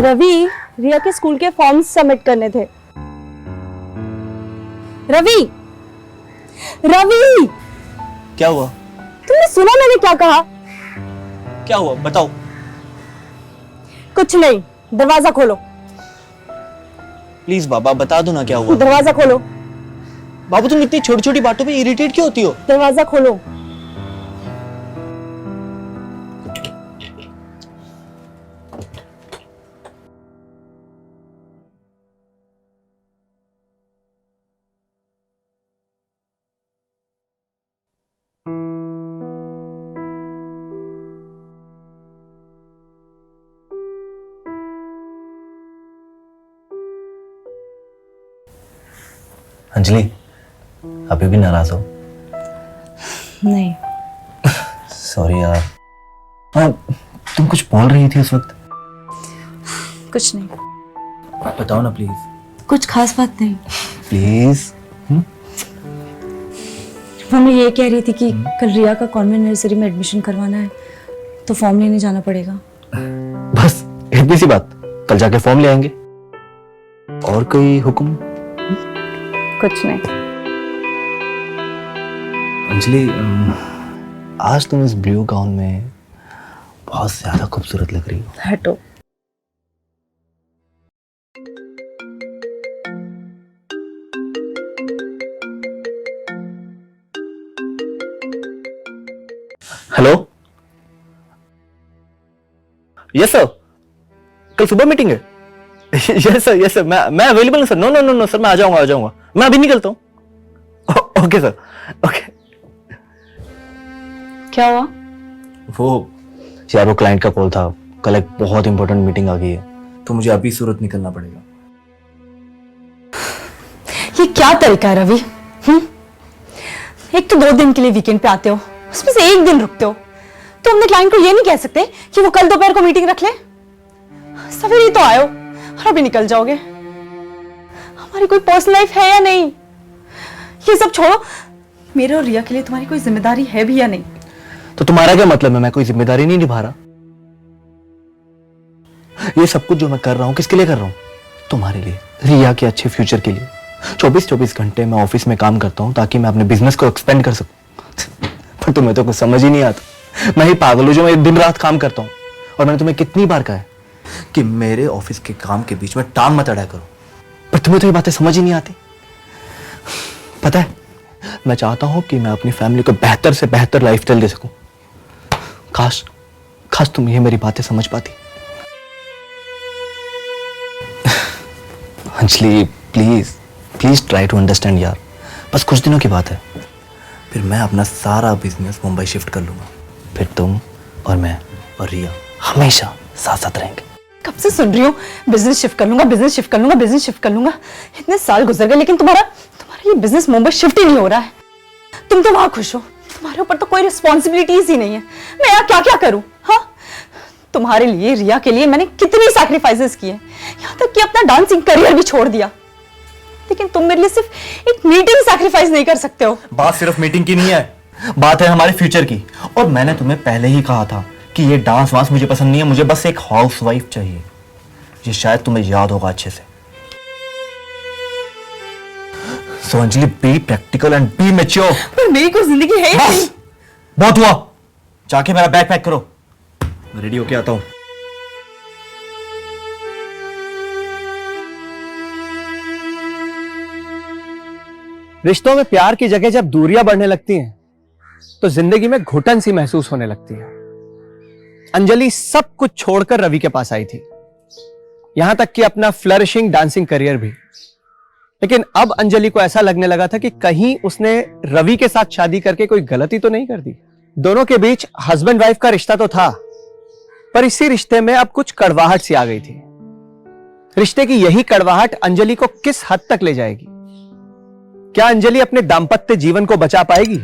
रवि, रिया के स्कूल के forms submit करने थे। रवि, रवि, क्या हुआ? तुमने सुना मैंने क्या कहा? क्या हुआ बताओ। कुछ नहीं, दरवाजा खोलो। प्लीज बाबा बता दो ना क्या हुआ। दरवाजा खोलो। बाबू तुम इतनी छोटी छोटी बातों पे इरिटेट क्यों होती हो? दरवाजा खोलो। अंजलि, अभी भी नाराज हो? नहीं। सॉरी यार। हाँ, तुम कुछ बोल रही थी उस वक्त। कुछ नहीं। बताओ ना प्लीज। कुछ खास बात नहीं। प्लीज। मैं ये कह रही थी कि कल रिया का कॉन्वेंट नर्सरी में एडमिशन करवाना है, तो फॉर्म लेने जाना पड़ेगा। बस इतनी सी बात, कल जाके फॉर्म ले आएंगे। और कोई हुक्म? कुछ नहीं। अंजलि, आज तुम इस ब्लू गाउन में बहुत ज्यादा खूबसूरत लग रही हो। हटो। हेलो। यस सर, कल सुबह मीटिंग है। यस सर, यस सर, मैं अवेलेबल हूं sir. No no no no sir, मैं आ जाऊंगा। मैं अभी निकलता हूं। Okay sir, okay. क्या हुआ? वो यार, वो क्लाइंट का कॉल था। कल एक बहुत इंपॉर्टेंट मीटिंग आ गई है, तो मुझे अभी सूरत निकलना पड़ेगा। ये क्या तरीका है रवि? एक तो 2 दिन के लिए वीकेंड पे आते हो, उसमें से 1 दिन रुकते हो, तो अपने क्लाइंट को ये नहीं कह सकते कि वो कल दोपहर को मीटिंग रख ले? सवेरे ही तो आयो और अभी निकल जाओगे। हमारी कोई पर्सनल लाइफ है या नहीं? ये सब छोड़ो, मेरे और रिया के लिए तुम्हारी कोई जिम्मेदारी है भी या नहीं? तो तुम्हारा क्या मतलब है? मैं कोई जिम्मेदारी नहीं निभा रहा? ये सब कुछ जो मैं कर रहा हूं किसके लिए कर रहा हूं? तुम्हारे लिए, रिया के अच्छे फ्यूचर के लिए। 24-24 घंटे मैं ऑफिस में काम करता हूं ताकि मैं अपने बिजनेस को एक्सपेंड कर सकूं। पर तुम्हें तो कुछ समझ ही नहीं आता। मैं ही पागल हूं जो मैं दिन रात काम करता हूं। और मैंने तुम्हें कितनी बार कहा है कि मेरे ऑफिस के काम के बीच में टांग मत अड़ा करो, पर तुम्हें तो ये बातें समझ ही नहीं आती। पता है, मैं चाहता हूं कि मैं अपनी फैमिली को बेहतर से बेहतर लाइफस्टाइल दे सकूं। काश तुम ये मेरी बातें समझ पाती। Anjali please try to understand यार। बस कुछ दिनों की बात है, फिर मैं अपना सारा बिजनेस मुंबई शिफ्ट कर लूंगा। फिर तुम और मैं और रिया हमेशा साथ साथ रहेंगे। कब से सुन रही हूँ बिजनेस शिफ्ट कर लूंगा, बिजनेस शिफ्ट कर लूंगा, बिजनेस शिफ्ट कर लूंगा। इतने साल गुजर गए लेकिन तुम्हारा ये बिजनेस मुंबई शिफ्ट ही नहीं हो रहा है। तुम तो वहां खुश हो, तुम्हारे ऊपर तो कोई रिस्पॉन्सिबिलिटीज ही नहीं है। मैं यहाँ क्या क्या करूं? हाँ, तुम्हारे लिए, रिया के लिए मैंने कितनी सैक्रिफाइसेस किए, यहाँ तक कि अपना डांसिंग करियर भी छोड़ दिया। लेकिन तुम मेरे लिए सिर्फ एक मीटिंग सैक्रिफाइस नहीं कर सकते हो। बात सिर्फ मीटिंग की नहीं है, बात है हमारे फ्यूचर की। और मैंने तुम्हें पहले ही कहा था कि ये डांस वांस मुझे पसंद नहीं है, मुझे बस एक हाउसवाइफ चाहिए। ये शायद तुम्हें याद होगा अच्छे से। So Anjali, be practical and be mature. पर मेरी कोई जिंदगी है ही नहीं। बहुत हुआ, जाके मेरा बैग पैक करो, मैं रेडी होके आता हूं। रिश्तों में प्यार की जगह जब दूरियां बढ़ने लगती हैं, तो जिंदगी में घुटन सी महसूस होने लगती है। अंजलि सब कुछ छोड़कर रवि के पास आई थी, यहां तक कि अपना फ्लरिशिंग डांसिंग करियर भी। लेकिन अब अंजलि को ऐसा लगने लगा था कि कहीं उसने रवि के साथ शादी करके कोई गलती तो नहीं कर दी। दोनों के बीच हस्बैंड वाइफ का रिश्ता तो था, पर इसी रिश्ते में अब कुछ कड़वाहट सी आ गई थी। रिश्ते की यही कड़वाहट अंजलि को किस हद तक ले जाएगी? क्या अंजलि अपने दाम्पत्य जीवन को बचा पाएगी?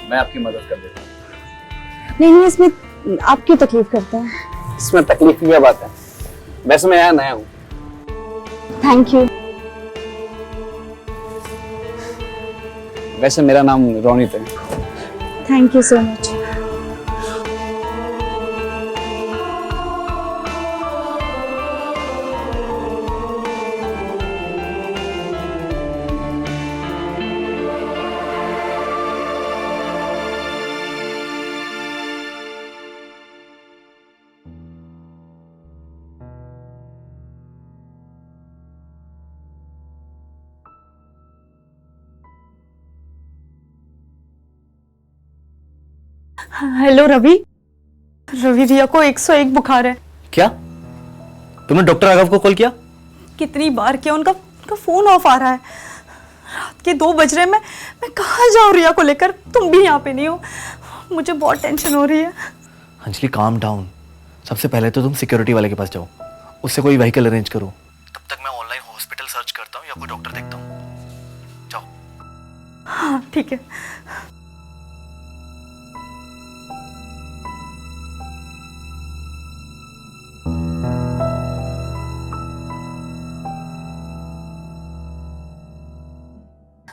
मैं आपकी मदद कर देता हूँ। नहीं नहीं, इसमें आप क्यों तकलीफ करते हैं? इसमें तकलीफ की क्या बात है? वैसे मैं यहाँ नया हूँ। Thank you. वैसे मेरा नाम रोनित है। Thank you so much. Hello Ravi. Ravi, Riya को 101 बुखार है। क्या तुमने डॉक्टर राघव को कॉल किया? कितनी बार किया, उनका फोन ऑफ आ रहा है। रात के 2 बज रहे हैं। मैं कहाँ जाऊँ रिया को लेकर? तुम भी यहाँ पे नहीं हो। मुझे बहुत टेंशन हो रही है। Anjali calm down. सबसे पहले तो तुम सिक्योरिटी वाले के पास जाओ, उससे कोई व्हीकल अरेंज करो। तब तक मैं ऑनलाइन हॉस्पिटल सर्च करता हूँ या कोई डॉक्टर देखता हूँ। जाओ। हाँ ठीक है।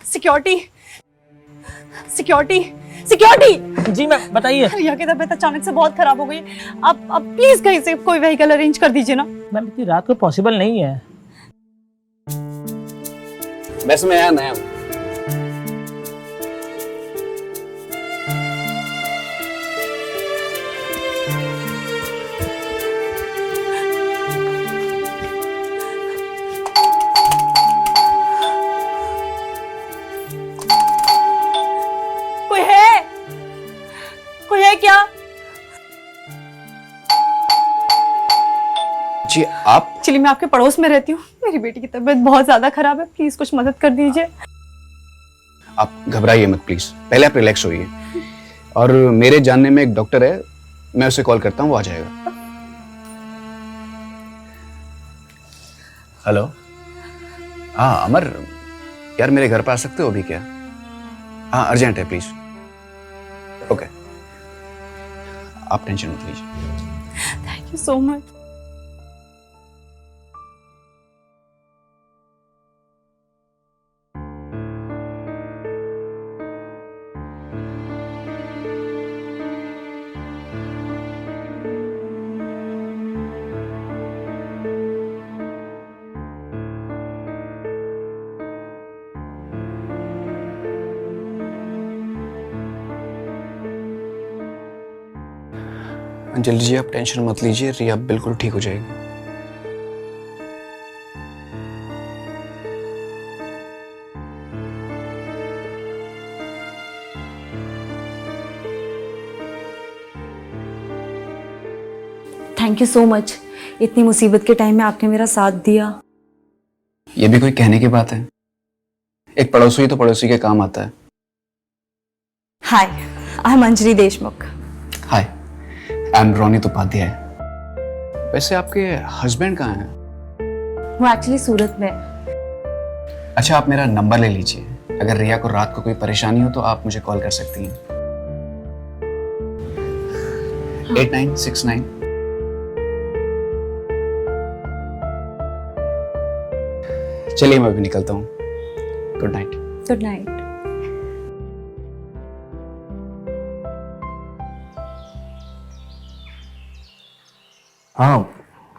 Security security security. जी मैम बताइए। रिया की तबीयत अचानक से बहुत खराब हो गई। आप प्लीज कहीं से कोई व्हीकल अरेंज कर दीजिए ना। मैम इतनी रात को पॉसिबल नहीं है। वैसे मैं यहाँ नया हूँ। कोई है क्या? जी आप? चलिए, मैं आपके पड़ोस में रहती हूँ। मेरी बेटी की तबीयत बहुत ज्यादा खराब है, प्लीज कुछ मदद कर दीजिए। आप घबराइए मत प्लीज, पहले आप रिलैक्स होइए। और मेरे जानने में एक डॉक्टर है, मैं उसे कॉल करता हूँ, वो आ जाएगा। हेलो। हाँ अमर, यार मेरे घर पर आ सकते हो अभी क्या? हाँ अर्जेंट है प्लीज। ओके, आप टेंशन मत लीजिए। Thank you so much. Anjali ji आप टेंशन मत लीजिए, रिया बिल्कुल ठीक हो जाएगी। Thank you so much. इतनी मुसीबत के टाइम में आपने मेरा साथ दिया। ये भी कोई कहने की बात है? एक पड़ोसी ही तो पड़ोसी के काम आता है। Hi, I am Anjali Deshmukh. Hi, I am Ronit Upadhyay. वैसे आपके हस्बैंड कहाँ हैं? वो एक्चुअली सूरत में। अच्छा, आप मेरा नंबर ले लीजिए। अगर रिया को रात को कोई परेशानी हो तो आप मुझे कॉल कर सकती हैं। 8969। चलिए मैं अभी निकलता हूँ। Good night. Good night. हाँ,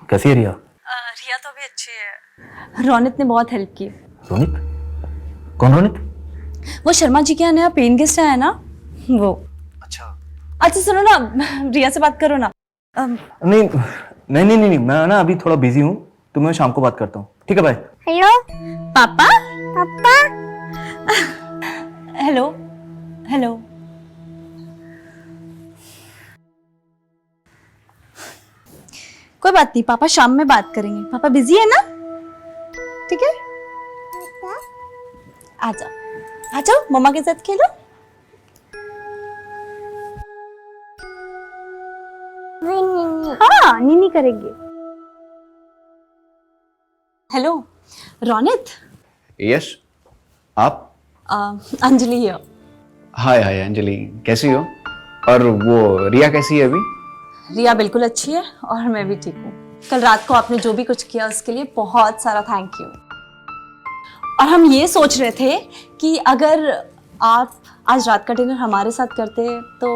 कैसी है रिया? रिया तो अभी अच्छी है। रोनित ने बहुत हेल्प की। रोनित? कौन रोनित? वो शर्मा जी के यहाँ नया पेन गेस्ट आया ना, वो। अच्छा सुनो ना, रिया से बात करो ना। नहीं नहीं नहीं नहीं, मैं ना अभी थोड़ा बिजी हूँ, तो मैं शाम को बात करता हूँ। ठीक है, बाय। हेलो पापा। पापा। Hello hello. कोई बात नहीं, पापा शाम में बात करेंगे। पापा बिजी है ना? ठीक है, आ जाओ आ जाओ, मम्मा के साथ खेलो। हाँ, नीनी करेंगे। हेलो रोनित। यस, आप? अंजलि है। हाय हाय अंजलि, कैसी हो? और वो रिया कैसी है अभी? रिया बिल्कुल अच्छी है और मैं भी ठीक हूँ। कल रात को आपने जो भी कुछ किया उसके लिए बहुत सारा थैंक यू। और हम ये सोच रहे थे कि अगर आप आज रात का डिनर हमारे साथ करते तो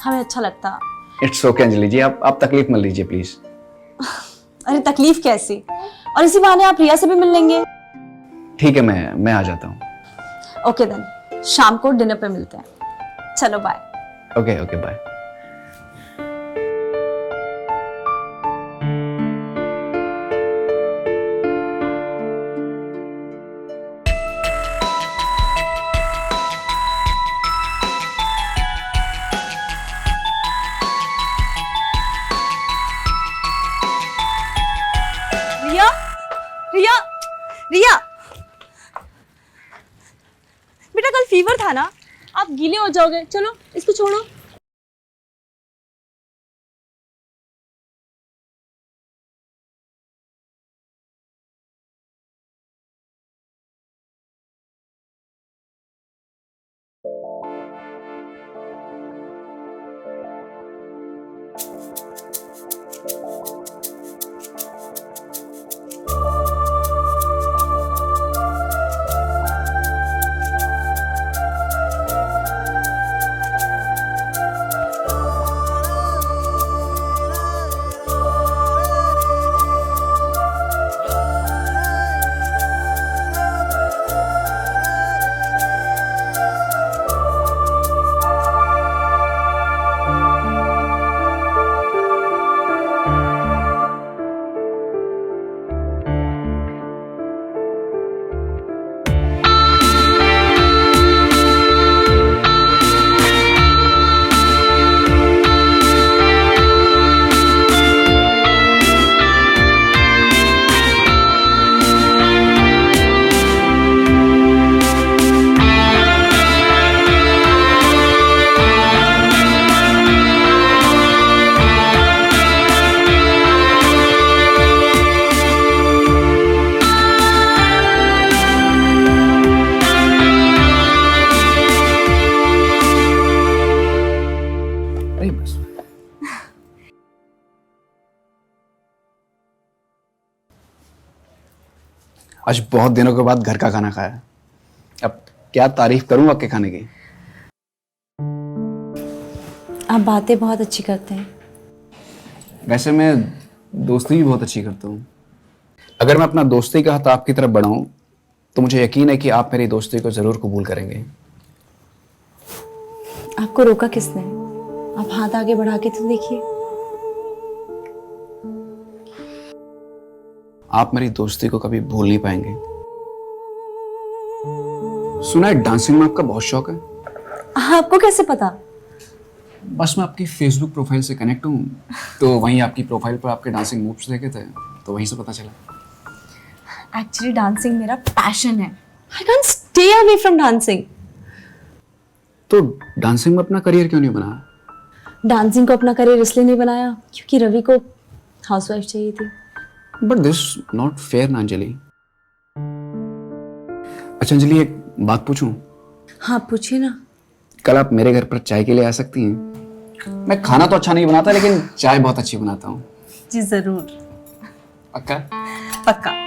हमें अच्छा लगता। इट्स ओके अंजलि जी, आप तकलीफ मत लीजिए प्लीज। अरे तकलीफ कैसी, और इसी बहाने आप रिया से भी मिल लेंगे। ठीक है, मैं आ जाता हूँ। ओके देन, शाम को डिनर पे मिलते हैं। चलो bye. Okay okay bye. Riya, Riya, Riya, बेटा कल फीवर था ना, आप गीले हो जाओगे। चलो इसको छोड़ो। अरे बस। आज बहुत दिनों के बाद घर का खाना खाया। अब क्या तारीफ करूं आपके खाने की। आप बातें बहुत अच्छी करते हैं। वैसे मैं दोस्ती भी बहुत अच्छी करता हूँ। अगर मैं अपना दोस्ती का हाथ आपकी तरफ बढ़ाऊं तो मुझे यकीन है कि आप मेरी दोस्ती को जरूर कबूल करेंगे। आपको रोका किसने? आप हाथ आगे बढ़ा के तो देखिए। आप मेरी दोस्ती को कभी भूल नहीं पाएंगे। सुना है डांसिंग में आपका बहुत शौक है। आपको कैसे पता? बस मैं आपकी फेसबुक प्रोफाइल से कनेक्ट हूँ, तो वहीं आपकी प्रोफाइल पर आपके डांसिंग मूव्स देखे थे, तो वहीं से पता चला। एक्चुअली डांसिंग मेरा पैशन है। I can't stay away from dancing. तो डांसिंग में अपना करियर क्यों नहीं बनाया? डांसिंग को अपना करियर इसलिए नहीं बनाया क्योंकि रवि को हाउसवाइफ चाहिए थी। बट दिस नॉट फेयर ना अंजलि। अच्छा अंजलि, एक बात पूछूं? हाँ पूछिए ना। कल आप मेरे घर पर चाय के लिए आ सकती हैं? मैं खाना तो अच्छा नहीं बनाता लेकिन चाय बहुत अच्छी बनाता हूँ। जी जरूर। पक्का? पक्का।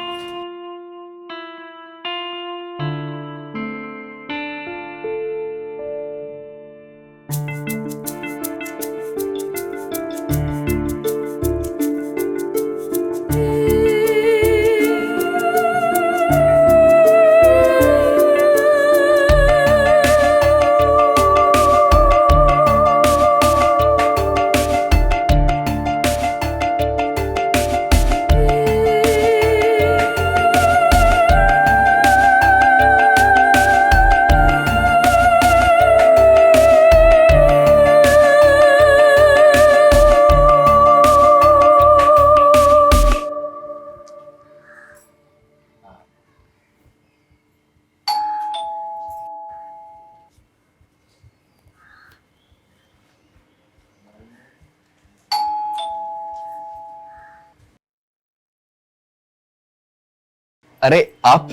अरे आप।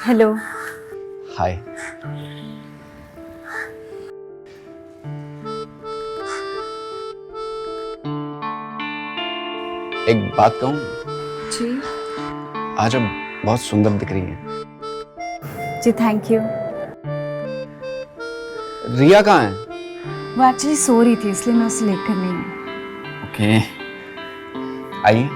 हेलो। हाय। एक बात कहूँ, जी आज अब बहुत सुंदर दिख रही है। जी थैंक यू। रिया कहाँ है? वो एक्चुअली सो रही थी इसलिए मैं उसे लेकर नहीं आई। ओके, आइए।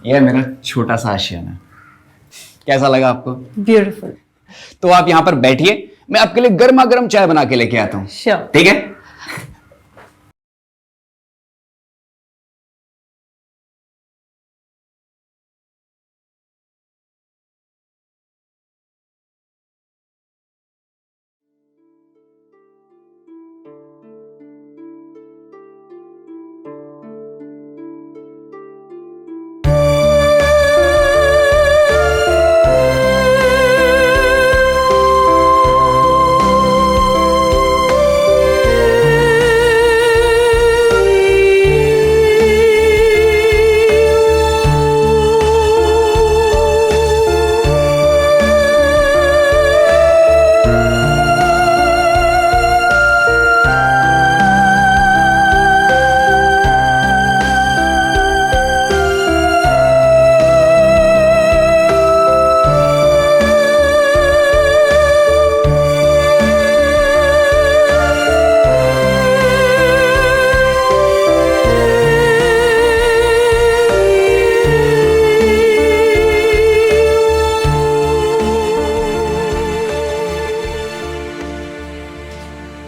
यह मेरा छोटा सा आशियाना है। कैसा लगा आपको? ब्यूटीफुल। तो आप यहाँ पर बैठिए, मैं आपके लिए गर्मा गर्म चाय बना के लेके आता हूँ। श्योर। ठीक है?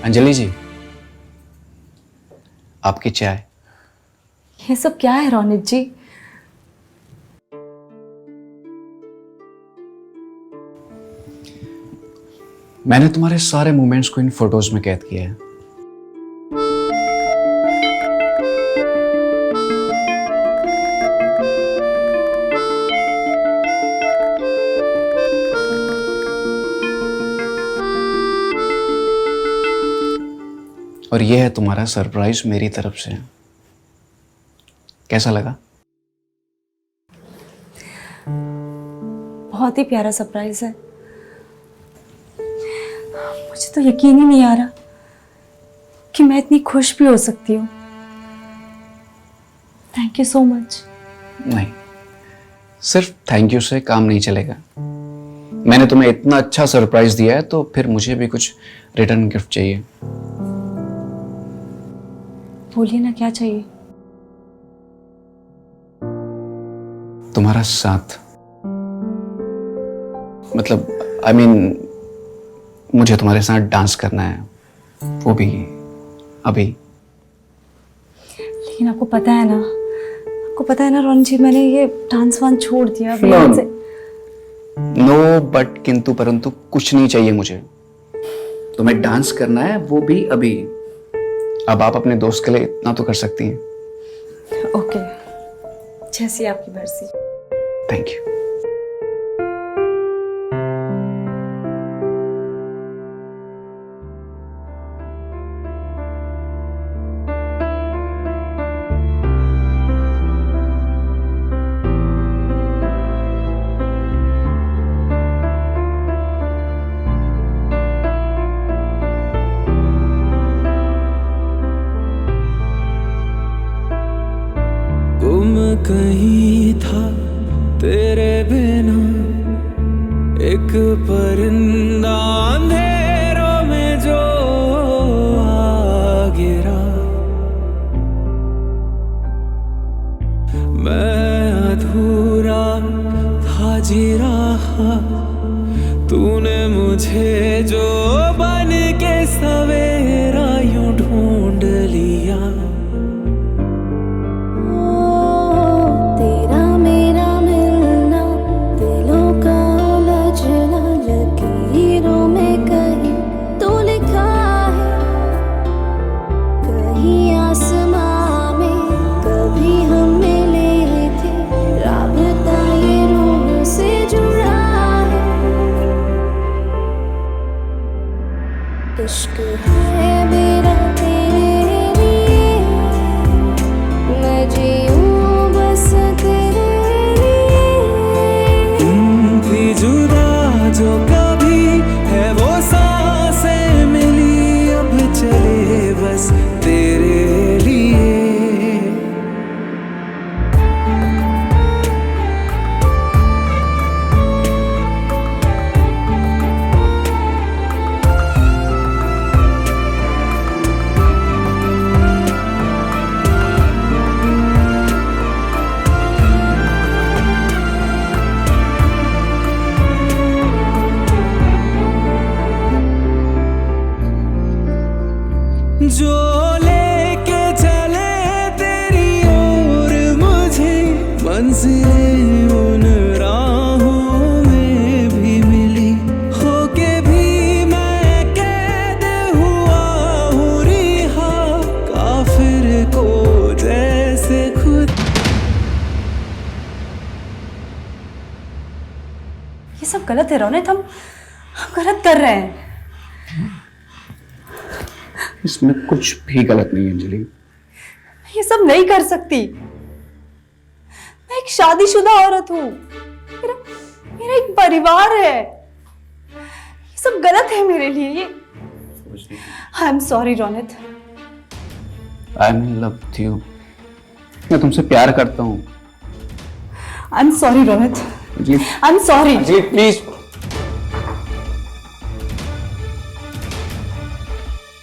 अंजलि जी, आपकी चाय। ये सब क्या है रोनित जी? मैंने तुम्हारे सारे मोमेंट्स को इन फोटोज में कैद किया है। और यह है तुम्हारा सरप्राइज मेरी तरफ से। कैसा लगा? बहुत ही प्यारा सरप्राइज है। मुझे तो यकीन ही नहीं आ रहा कि मैं इतनी खुश भी हो सकती हूँ। Thank you so much. नहीं, सिर्फ थैंक यू से काम नहीं चलेगा। मैंने तुम्हें इतना अच्छा सरप्राइज दिया है तो फिर मुझे भी कुछ रिटर्न गिफ्ट चाहिए। बोलिए ना, क्या चाहिए? तुम्हारा साथ। मतलब आई मीन मुझे तुम्हारे साथ डांस करना है, वो भी अभी। लेकिन आपको पता है ना रोनित जी, मैंने ये डांस वांस छोड़ दिया अभी। नो बट किंतु परंतु कुछ नहीं चाहिए मुझे। तुम्हें डांस करना है, वो भी अभी। अब आप अपने दोस्त के लिए इतना तो कर सकती हैं। ओके, जैसी आपकी मर्जी। Thank you. गुम कहीं था तेरे बिना एक परिंदा अंधेरों में जो आ गिरा। मैं अधूरा था जी रहा, तूने मुझे जो बन के सवेरा यूं ढूंढ लिया। तेरा मेरा मिलना, दिलों का उलझना, लकीरों में कहीं तो लिखा है, कहीं आसमां में कभी हम मिले थे, राबता ये रूह से जुड़ा है। इश्क है जो कभी है वो सांसें मिली, अब चले बस तेरे लिए। जो लेके चले तेरी ओर मुझे, मंजिलें उन राहों में भी मिली, होके भी मैं कैद हुआ हूँ रिहा, काफिर को जैसे खुद। ये सब गलत है रोनित, हम गलत कर रहे हैं। इसमें कुछ भी गलत नहीं है अंजलि। ये सब नहीं कर सकती। मैं एक शादीशुदा औरत हूँ, मेरा एक परिवार है। ये सब गलत है मेरे लिए। ये I am sorry Ronit. I am in love with you. मैं तुमसे प्यार करता हूँ। I am sorry Ronit. Anjali I am sorry. Anjali please.